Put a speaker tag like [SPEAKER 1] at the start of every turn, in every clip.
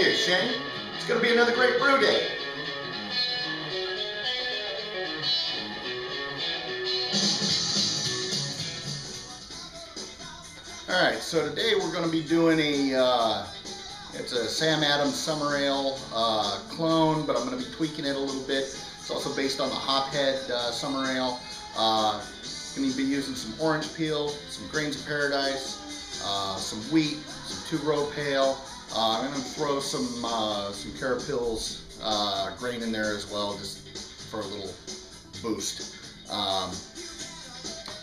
[SPEAKER 1] Hey, Shane. It's going to be another great brew day. Alright, so today we're going to be doing it's a Sam Adams Summer Ale clone, but I'm going to be tweaking it a little bit. It's also based on the Hophead Summer Ale. Going to be using some orange peel, some grains of paradise, some wheat, some two-row pale. I'm going to throw some Carapils grain in there as well, just for a little boost.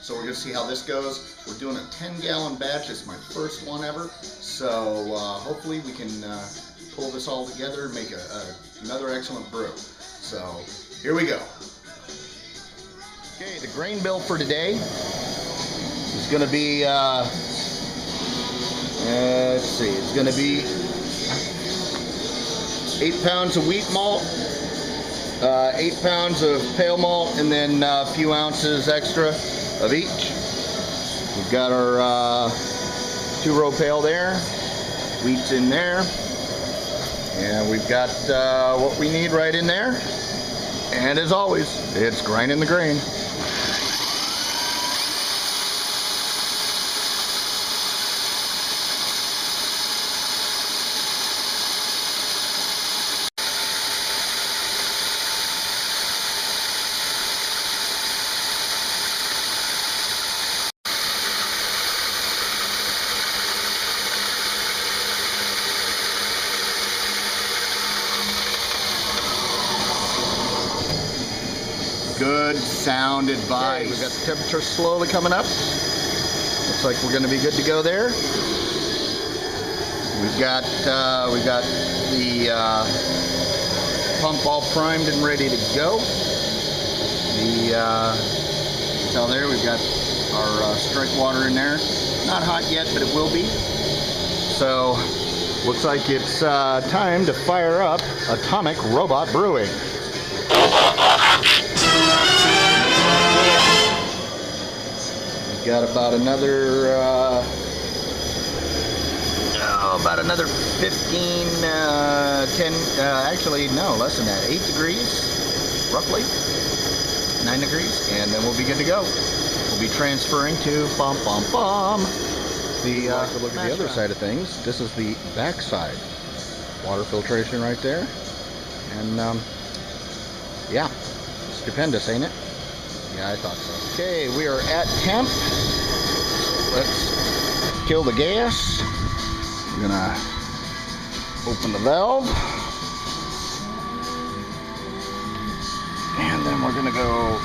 [SPEAKER 1] So we're going to see how this goes. We're doing a 10-gallon batch. It's my first one ever. So hopefully we can pull this all together and make another excellent brew. So here we go. Okay, the grain bill for today is going to be, let's see, it's going to be 8 pounds of wheat malt, 8 pounds of pale malt, and then a few ounces extra of each. We've got our two-row pale there, wheat's in there, and we've got what we need right in there. And as always, it's grinding the grain. Good sound advice. Okay, we've got the temperature slowly coming up. Looks like we're going to be good to go there. We've got the pump all primed and ready to go. You can tell there we've got our strike water in there. Not hot yet, but it will be. So looks like it's time to fire up Atomic Robot Brewing. Got about another about 15, 10, actually no, less than that, 8 degrees, roughly, 9 degrees, and then we'll be good to go. We'll be transferring to the look at the other side of things. This is the back side. Water filtration right there, and yeah, stupendous, ain't it? Yeah, I thought so. Okay, we are at temp. Let's kill the gas. We're gonna open the valve. And then we're gonna go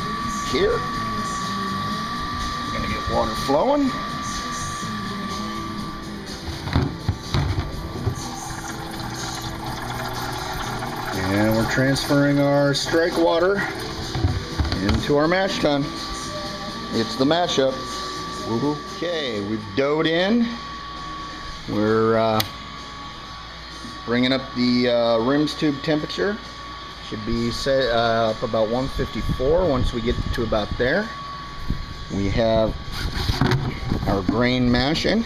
[SPEAKER 1] here. We're gonna get water flowing. And we're transferring our strike water into our mash tun. It's the mashup. Woohoo. Okay, we've doughed in. We're bringing up the rims tube temperature. Should be set up about 154 once we get to about there. We have our grain mashing.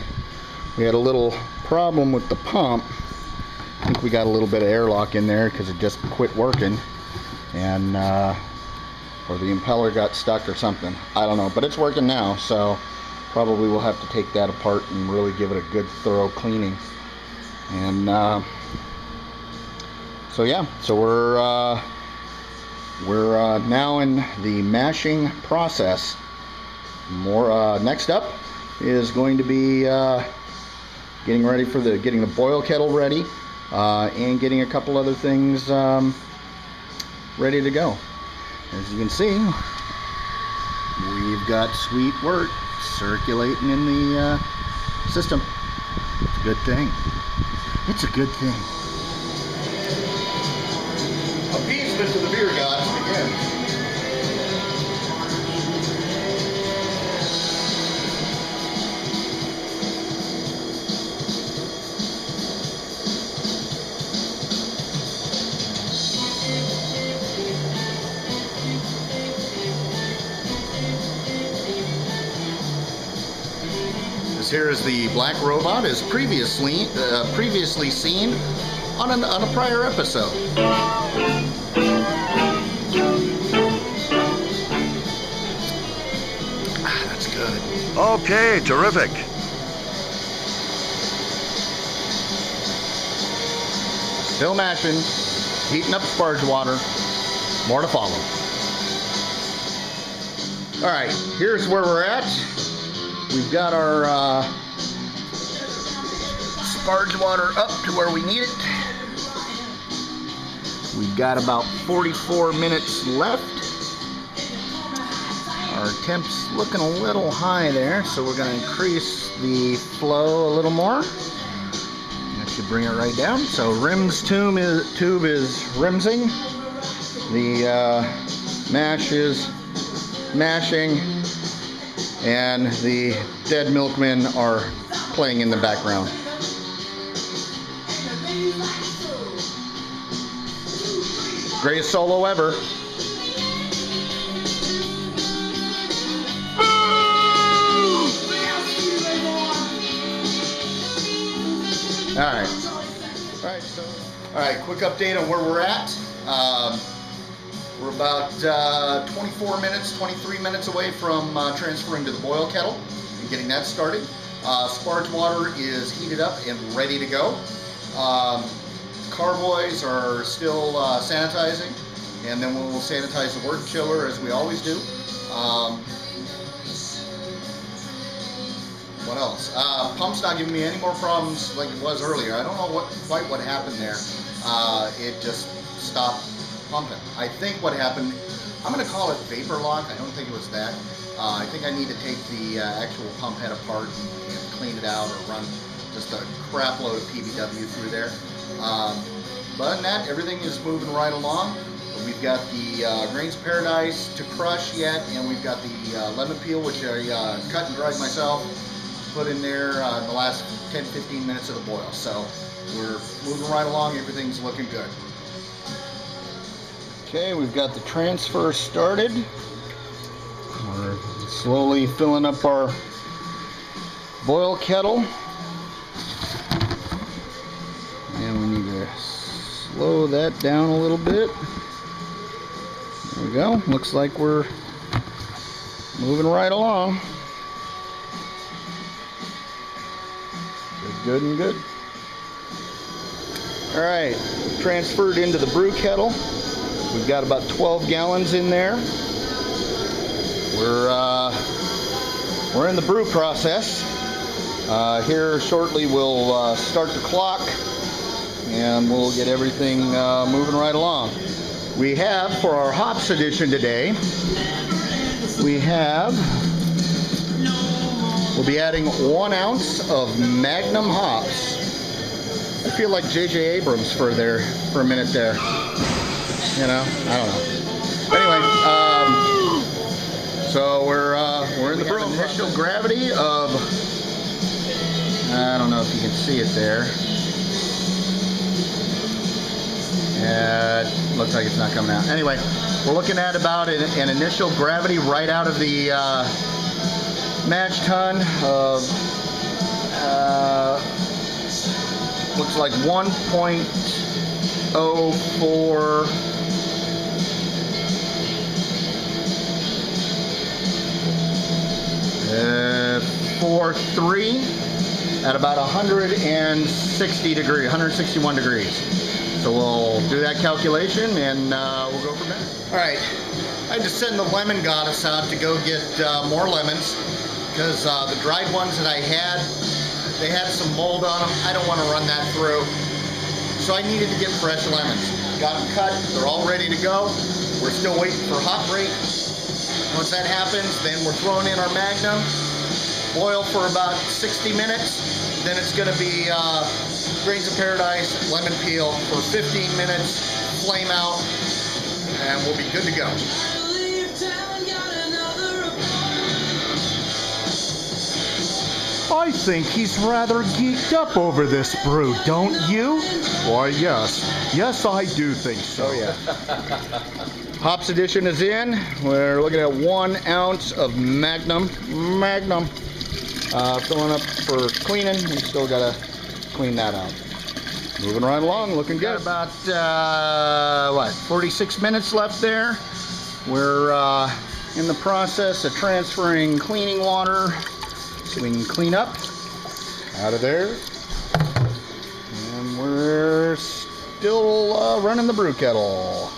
[SPEAKER 1] We had a little problem with the pump. I think we got a little bit of airlock in there because it just quit working, and or the impeller got stuck or something. I don't know, but it's working now, so probably we'll have to take that apart and really give it a good thorough cleaning. And so yeah, so we're now in the mashing process. Next up is going to be getting the boil kettle ready, and getting a couple other things ready to go. As you can see, we've got sweet wort circulating in the system. It's a good thing. It's a good thing. Appeasement to the beer gods begins. This here is the black robot, as previously seen on a prior episode. That's good.
[SPEAKER 2] Okay, terrific.
[SPEAKER 1] Still mashing, heating up sparge water. More to follow. All right, here's where we're at. We've got our sparge water up to where we need it. We've got about 44 minutes left. Our temp's looking a little high there, so we're going to increase the flow a little more. That should bring it right down. So Rim's tube is rimsing. The mash is mashing, and the dead milkmen are playing in the background. Greatest solo ever. All right, quick update on where we're at. We're about 23 minutes away from transferring to the boil kettle and getting that started. Sparge water is heated up and ready to go. Carboys are still sanitizing, and then we'll sanitize the wort chiller as we always do. What else? Pump's not giving me any more problems like it was earlier. I don't know quite what happened there. It just stopped pumping. I think what happened, I'm going to call it vapor lock. I don't think it was that. I think I need to take the actual pump head apart and clean it out, or run just a crap load of PBW through there. But other than that, everything is moving right along. We've got the Grains of Paradise to crush yet, and we've got the lemon peel, which I cut and dried myself, put in there in the last 10-15 minutes of the boil. So we're moving right along. Everything's looking good. Okay, we've got the transfer started. We're slowly filling up our boil kettle. And we need to slow that down a little bit. There we go. Looks like we're moving right along. Good and good. All right, transferred into the brew kettle. We've got about 12 gallons in there. We're in the brew process. Here shortly we'll start the clock, and we'll get everything moving right along. We have, for our hops edition today, we'll be adding 1 ounce of Magnum hops. I feel like J.J. Abrams for a minute there. You know, I don't know. Anyway, so we're in the brew. Initial gravity of, I don't know if you can see it there. It looks like it's not coming out. Anyway, we're looking at about an initial gravity right out of the mash tun of looks like 1.04 43 at about 161 degrees. So we'll do that calculation, and we'll go from there. All right, I had to send the lemon goddess out to go get more lemons, because the dried ones that I had, they had some mold on them. I don't want to run that through. So I needed to get fresh lemons. Got them cut, they're all ready to go. We're still waiting for hot break. Once that happens, then we're throwing in our Magnum. Boil for about 60 minutes. Then it's going to be Grains of Paradise, lemon peel for 15 minutes, flame out, and we'll be good to go.
[SPEAKER 3] I think he's rather geeked up over this brew, don't you? Why, yes. Yes, I do think so.
[SPEAKER 1] Oh, yeah. Hops edition is in. We're looking at 1 ounce of Magnum. Filling up for cleaning. We still got to clean that out. Moving right along, looking good. Got about, 46 minutes left there. We're in the process of transferring cleaning water so we can clean up out of there. And we're still running the brew kettle.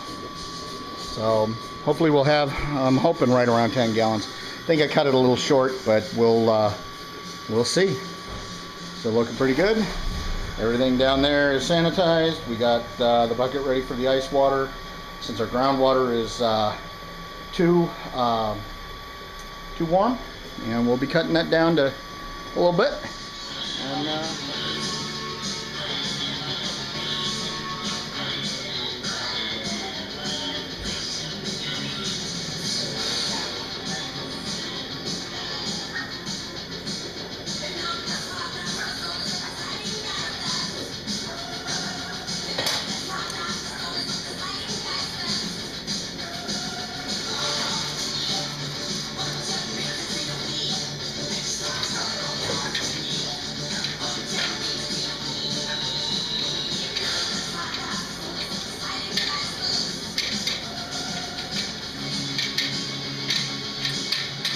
[SPEAKER 1] So hopefully we'll have, I'm hoping right around 10 gallons. I think I cut it a little short, but we'll see. So looking pretty good. Everything down there is sanitized. We got the bucket ready for the ice water. Since our groundwater is too warm, and we'll be cutting that down to a little bit. And,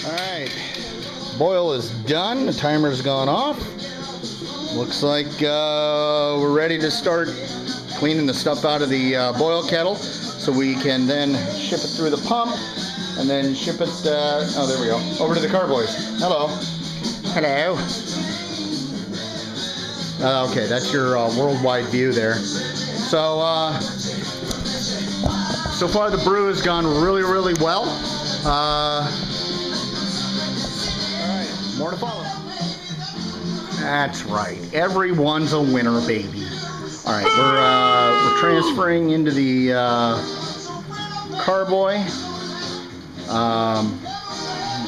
[SPEAKER 1] Alright, boil is done, the timer's gone off. Looks like we're ready to start cleaning the stuff out of the boil kettle so we can then ship it through the pump and then ship it, oh there we go, over to the carboys. Hello. Hello. Okay, that's your worldwide view there. So, so far the brew has gone really, really well. More to follow. That's right. Everyone's a winner, baby. All right, we're transferring into the carboy.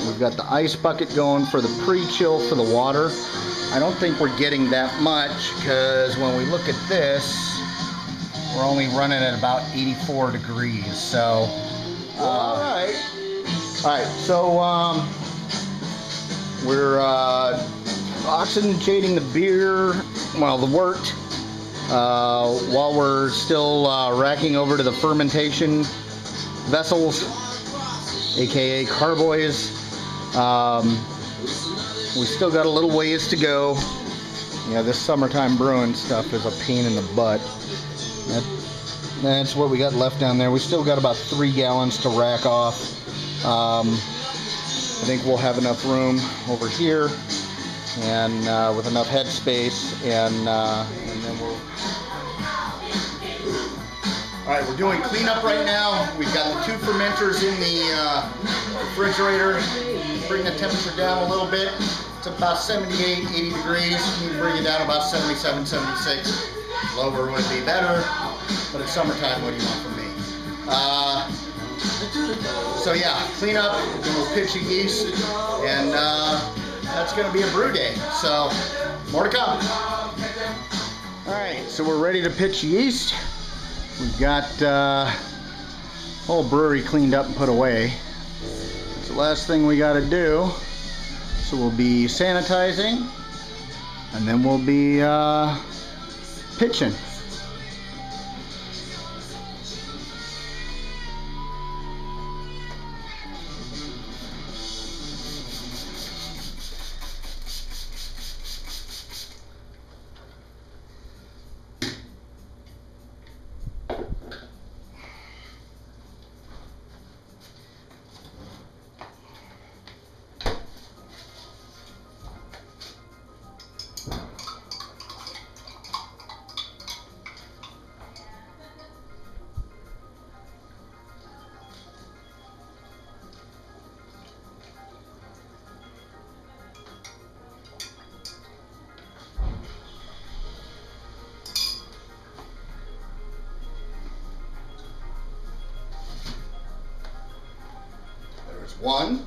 [SPEAKER 1] We've got the ice bucket going for the pre-chill for the water. I don't think we're getting that much because when we look at this, we're only running at about 84 degrees. So, all right. So, we're oxygenating the beer, well, the wort, while we're still racking over to the fermentation vessels, aka carboys. We still got a little ways to go. Yeah, this summertime brewing stuff is a pain in the butt. That's what we got left down there. We still got about 3 gallons to rack off. I think we'll have enough room over here and with enough head space, and then we'll... Alright, we're doing cleanup right now. We've got the 2 fermenters in the refrigerator. Bring the temperature down a little bit. It's about 78, 80 degrees. You can bring it down about 77, 76. Lower would be better, but it's summertime. What do you want from me? So yeah, clean up, then we'll pitch the yeast, and that's going to be a brew day. So, more to come. Alright, so we're ready to pitch yeast. We've got whole brewery cleaned up and put away. It's the last thing we got to do. So we'll be sanitizing, and then we'll be pitching. One.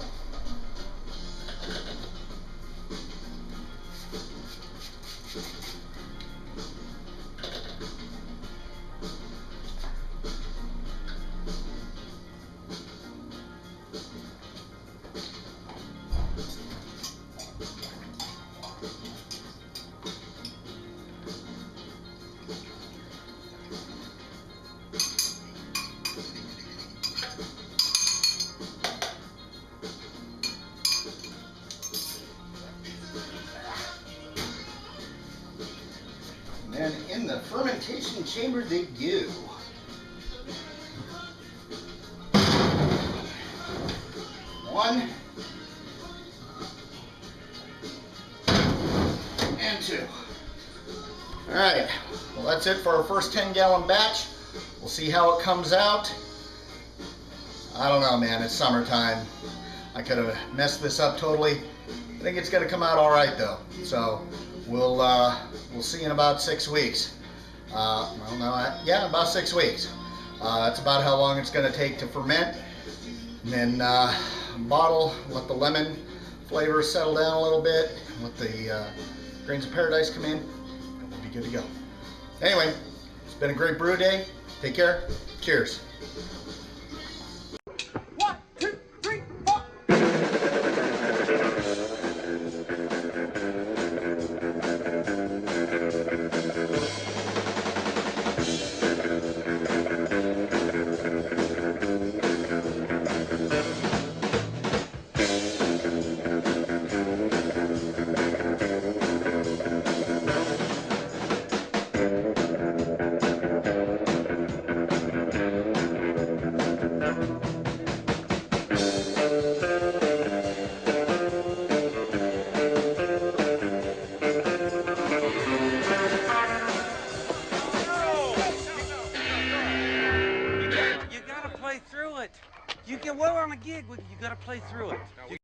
[SPEAKER 1] Imitation chamber they go. One and two. All right, well that's it for our first 10-gallon batch. We'll see how it comes out. I don't know, man, it's summertime. I could have messed this up totally. I think it's gonna come out all right though. So we'll see in about 6 weeks. Well, no, yeah, about 6 weeks. That's about how long it's gonna take to ferment. And then bottle, let the lemon flavor settle down a little bit, let the grains of paradise come in, and we'll be good to go. Anyway, it's been a great brew day. Take care. Cheers.
[SPEAKER 4] Through it. You can, well, on a gig, you got to play through it.